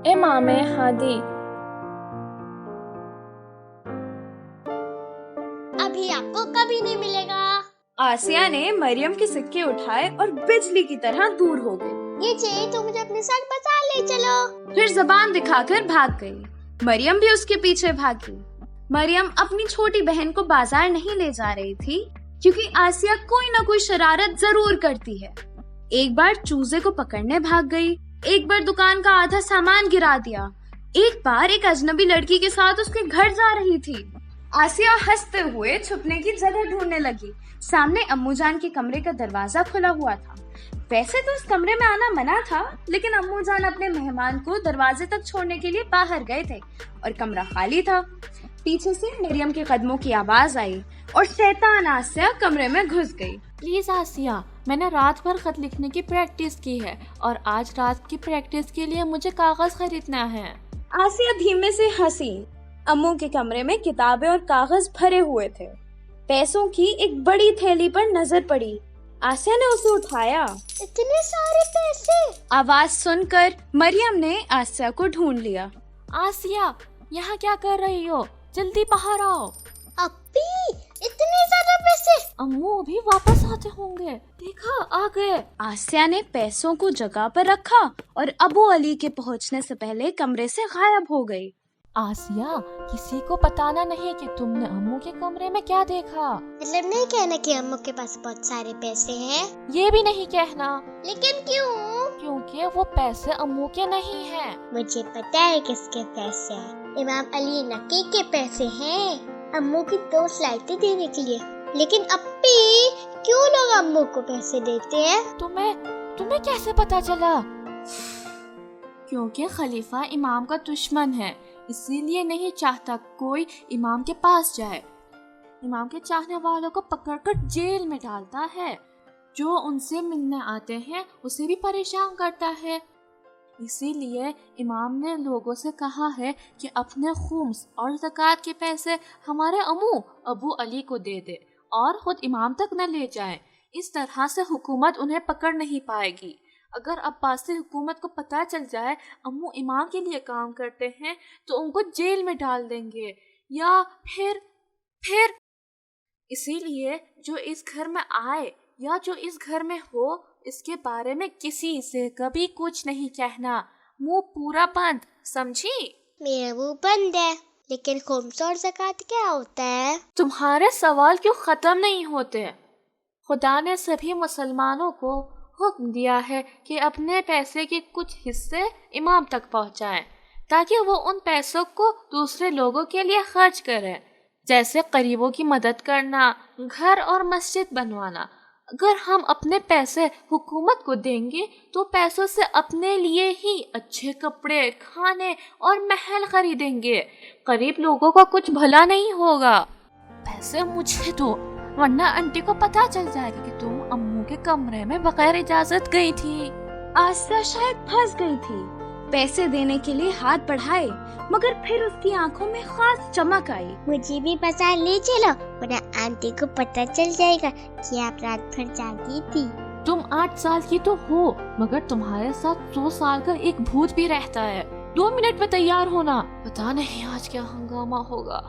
امام ہادی۔ ابھی آپ کو کبھی نہیں ملے گا۔ آسیہ نے مریم کے سکے اٹھائے اور بجلی کی طرح دور ہو گئی۔ یہ چاہیے تو مجھے اپنے ساتھ بچا لے چلو۔ پھر زبان دکھا کر بھاگ گئی۔ مریم بھی اس کے پیچھے بھاگی۔ مریم اپنی چھوٹی بہن کو بازار نہیں لے جا رہی تھی کیونکہ آسیہ کوئی نہ کوئی شرارت ضرور کرتی ہے۔ ایک بار چوزے کو پکڑنے بھاگ گئی، ایک بار دکان کا آدھا سامان گرا دیا، ایک بار ایک اجنبی لڑکی کے ساتھ اس کے گھر جا رہی تھی۔ آسیہ ہنستے ہوئے چھپنے کی جگہ ڈھونڈنے لگی۔ سامنے امو جان کے کمرے کا دروازہ کھلا ہوا تھا۔ ویسے تو اس کمرے میں آنا منع تھا، لیکن امو جان اپنے مہمان کو دروازے تک چھوڑنے کے لیے باہر گئے تھے اور کمرہ خالی تھا۔ پیچھے سے مریم کے قدموں کی آواز آئی اور شیطان آسیہ کمرے میں گھس گئی۔ پلیز آسیہ، میں نے رات بھر خط لکھنے کی پریکٹس کی ہے اور آج رات کی پریکٹس کے لیے مجھے کاغذ خریدنا ہے۔ آسیہ دھیمے سے ہنسی۔ امو کے کمرے میں کتابیں اور کاغذ بھرے ہوئے تھے۔ پیسوں کی ایک بڑی تھیلی پر نظر پڑی۔ آسیہ نے اسے اٹھایا۔ اتنے سارے پیسے! آواز سن کر مریم نے آسیہ کو ڈھونڈ لیا۔ آسیہ، یہاں کیا کر رہی ہو؟ جلدی باہر آؤ۔ اپی، اتنے زیادہ پیسے! امو ابھی واپس آتے ہوں گے، دیکھا آ گئے۔ آسیہ نے پیسوں کو جگہ پر رکھا اور ابو علی کے پہنچنے سے پہلے کمرے سے غائب ہو گئی۔ آسیہ، کسی کو بتانا نہیں کہ تم نے امو کے کمرے میں کیا دیکھا۔ مطلب نہیں کہنا کہ امو کے پاس بہت سارے پیسے ہیں۔ یہ بھی نہیں کہنا، لیکن کیوں؟ کیونکہ وہ پیسے امو کے نہیں ہیں۔ مجھے پتا ہے کس کے پیسے ہیں۔ امام علی نکی کے پیسے ہیں، امو کی 2 فلائٹیں دینے کے لیے۔ لیکن اپی، کیوں لوگ امو کو پیسے دیتے ہیں؟ تمہیں کیسے پتا چلا؟ کیونکہ خلیفہ امام کا دشمن ہے، اسی لیے نہیں چاہتا کوئی امام کے پاس جائے۔ امام کے چاہنے والوں کو پکڑ کر جیل میں ڈالتا ہے، جو ان سے ملنے آتے ہیں اسے بھی پریشان کرتا ہے۔ اسی لیے امام نے لوگوں سے کہا ہے کہ اپنے خمس اور زکوٰۃ کے پیسے ہمارے ابو علی کو دے دے اور خود امام تک نہ لے جائے۔ اس طرح سے حکومت انہیں پکڑ نہیں پائے گی۔ اگر عباسی حکومت کو پتہ چل جائے امو امام کے لیے کام کرتے ہیں تو ان کو جیل میں ڈال دیں گے، یا پھر اسی لیے جو اس گھر میں آئے یا جو اس گھر میں ہو، اس کے بارے میں کسی سے کبھی کچھ نہیں کہنا۔ منہ پورا بند، سمجھی؟ میرا منہ بند ہے، لیکن خمس اور زکوٰۃ کیا ہوتا ہے؟ تمہارے سوال کیوں ختم نہیں ہوتے؟ خدا نے سبھی مسلمانوں کو حکم دیا ہے کہ اپنے پیسے کے کچھ حصے امام تک پہنچائیں تاکہ وہ ان پیسوں کو دوسرے لوگوں کے لیے خرچ کریں، جیسے غریبوں کی مدد کرنا، گھر اور مسجد بنوانا۔ اگر ہم اپنے پیسے حکومت کو دیں گے تو پیسوں سے اپنے لیے ہی اچھے کپڑے، کھانے اور محل خریدیں گے، غریب لوگوں کا کچھ بھلا نہیں ہوگا۔ پیسے مجھے دو، ورنہ آنٹی کو پتہ چل جائے گا کہ تم امو کے کمرے میں بغیر اجازت گئی تھی۔ آسیہ شاید پھنس گئی تھی۔ پیسے دینے کے لیے ہاتھ بڑھائے مگر پھر اس کی آنکھوں میں خاص چمک آئی۔ مجھے بھی بازار لے چلو، ورنہ آنٹی کو پتہ چل جائے گا کہ آپ رات بھر جاگی تھی۔ تم 8 سال کی تو ہو، مگر تمہارے ساتھ 100 سال کا ایک بھوت بھی رہتا ہے۔ 2 منٹ میں تیار ہونا، پتہ نہیں آج کیا ہنگامہ ہوگا۔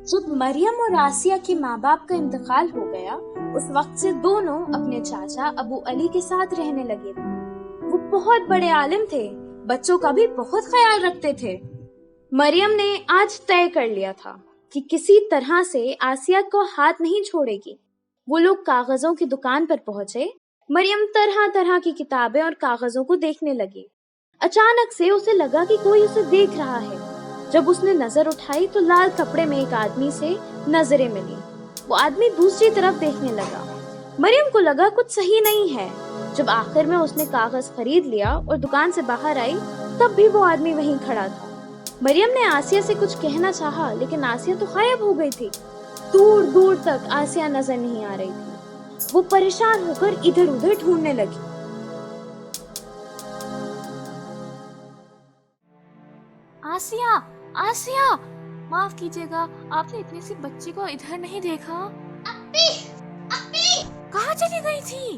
جب مریم اور آسیہ کے ماں باپ کا انتقال ہو گیا، اس وقت سے دونوں اپنے چاچا ابو علی کے ساتھ رہنے لگے تھے۔ وہ بہت بڑے عالم تھے، بچوں کا بھی بہت خیال رکھتے تھے۔ مریم نے آج طے کر لیا تھا کہ کسی طرح سے آسیہ کو ہاتھ نہیں چھوڑے گی۔ وہ لوگ کاغذوں کی دکان پر پہنچے۔ مریم طرح طرح کی کتابیں اور کاغذوں کو دیکھنے لگی۔ اچانک سے اسے لگا کہ کوئی اسے دیکھ رہا ہے۔ جب اس نے نظر اٹھائی تو لال کپڑے میں ایک آدمی سے نظریں ملی۔ وہ آدمی دوسری طرف دیکھنے لگا۔ مریم کو لگا کچھ صحیح نہیں ہے۔ جب آخر میں اس نے کاغذ خرید لیا اور دکان سے باہر آئی، تب بھی وہ آدمی وہیں کھڑا تھا۔ مریم نے آسیہ سے کچھ کہنا چاہا، لیکن آسیہ تو غائب ہو گئی تھی۔ دور دور تک آسیہ نظر نہیں آ رہی تھی۔ وہ پریشان ہو کر ادھر ادھر ڈھونڈنے لگی۔ آسیہ، معاف کیجیے گا، آپ نے اتنی سی بچی کو ادھر نہیں دیکھا؟ اپی! کہاں چلی گئی تھی؟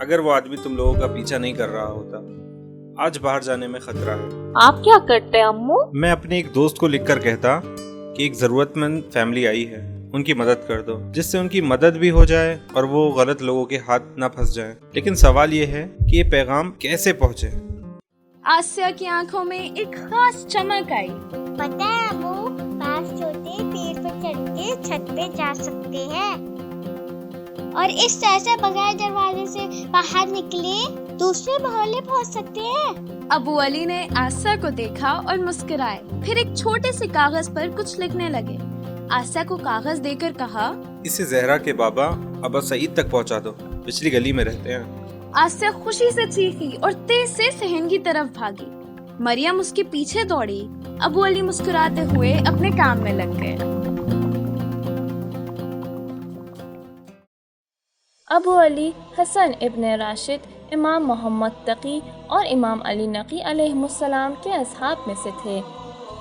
اگر وہ آدمی تم لوگوں کا پیچھا نہیں کر رہا ہوتا، آج باہر جانے میں خطرہ ہے۔ آپ کیا کرتے ہیں امو؟ میں اپنے ایک دوست کو لکھ کر کہتا کہ ایک ضرورت مند فیملی آئی ہے، ان کی مدد کر دو، جس سے ان کی مدد بھی ہو جائے اور وہ غلط لوگوں کے ہاتھ نہ پھنس جائیں۔ لیکن سوال یہ ہے کہ یہ پیغام کیسے پہنچے؟ آسیہ کی آنکھوں میں ایک خاص چمک آئی۔ پتہ ہے ابو، بعض چھوٹے پیڑ پر چڑھ کے چھت پہ جا سکتے ہیں اور اس طرح سے بغیر دروازے سے باہر نکلے دوسرے محلے پہنچ سکتے ہیں۔ ابو علی نے آسیہ کو دیکھا اور مسکرائے، پھر ایک چھوٹے سے کاغذ پر کچھ لکھنے لگے۔ آسیہ کو کاغذ دے کر کہا، اسے زہرا کے بابا ابا سعید تک پہنچا دو، پچھلی گلی میں رہتے ہیں۔ آسیہ خوشی سے چیخی اور تیز سے صحن کی طرف بھاگی۔ مریم اس کے پیچھے دوڑی۔ ابو علی مسکراتے ہوئے اپنے کام میں لگ گئے۔ ابو علی حسن ابن راشد امام محمد تقی اور امام علی نقی علیہ السلام کے اصحاب میں سے تھے۔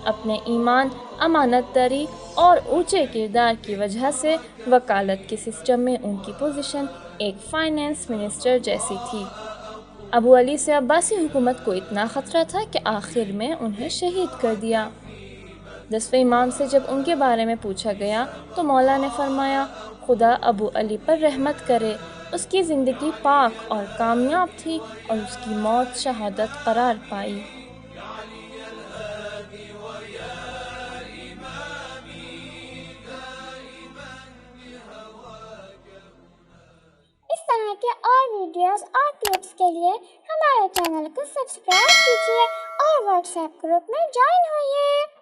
اپنے ایمان، امانت داری اور اونچے کردار کی وجہ سے وکالت کے سسٹم میں ان کی پوزیشن ایک فائنانس منسٹر جیسی تھی۔ ابو علی سے عباسی حکومت کو اتنا خطرہ تھا کہ آخر میں انہیں شہید کر دیا۔ 10ویں امام سے جب ان کے بارے میں پوچھا گیا تو مولا نے فرمایا، خدا ابو علی پر رحمت کرے، اس کی زندگی پاک اور کامیاب تھی اور اس کی موت شہادت قرار پائی۔ اس طرح کے اور ویڈیوز اور کلپس کے لیے ہمارے چینل کو سبسکرائب کیجیے اور واٹس ایپ گروپ میں جوائن ہوئیے۔